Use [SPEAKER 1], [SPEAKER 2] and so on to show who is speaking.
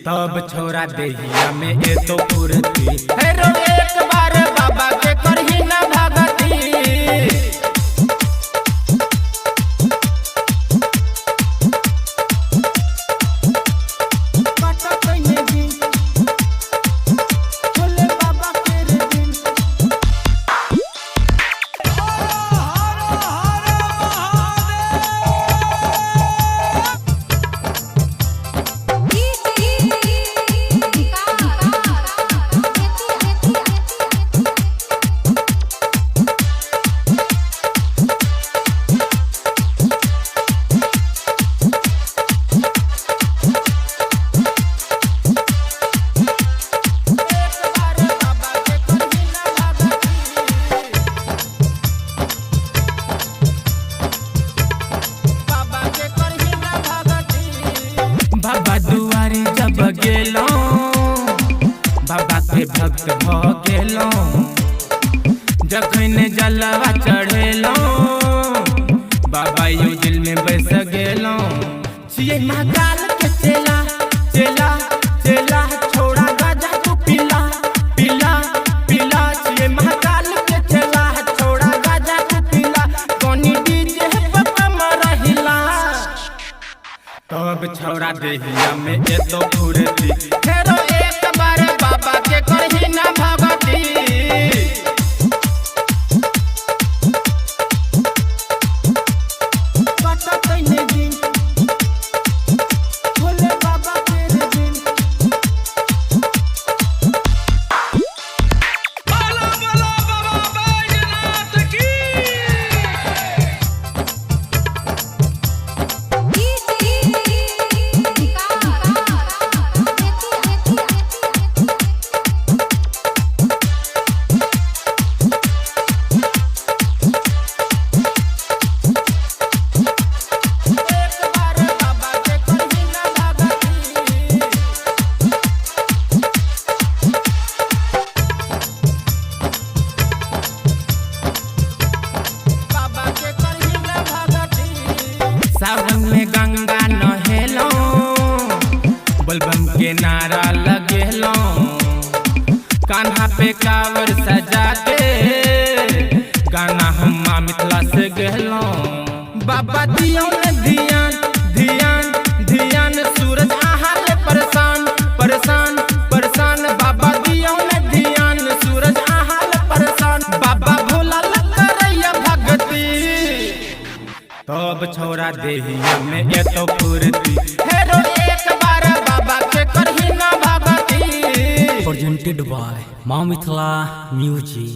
[SPEAKER 1] तब छोरा देहिया में ए तो पूर्ति हेरो एक बार बाबा के करही ना भगती बाबा दुआरी जब गेलो बाबा के भक्त भ गेलो जखन जलवा चढ़ेलो बाबा यू दिल में बस गेलो छिए महाकाल के चेला चेला चेला छोड़ा गाजा तू पिला पिला पिला छिए महाकाल के चेला छोड़ा गाजा तू पिला कोनी डीजे बाबा मरहिला तब छोड़ा देहिया में ए तो फुरती हेरो एक बार बाबा के करही ना भगती पता कइने दिन भोले बाबा के दिन
[SPEAKER 2] बाला बाला बाबा बैजनाथ की
[SPEAKER 1] सावन में गंगा नहेलो बलबम के नारा लगेलो कान्हा पे कावर सजा के गाना हम मिथिला से गेलो बाबा दियो ने ध्यान ध्यान ध्यान सूरज आहाल परेशान परेशान परेशान बाबा दियो ने ध्यान सूरज आहाल परेशान बाबा भोला करैया भगती तब छोरा देहिया में ए तो फुरती हेरो एक बार बाबा के करही ना भगती
[SPEAKER 3] presented by Ma Mithila Music।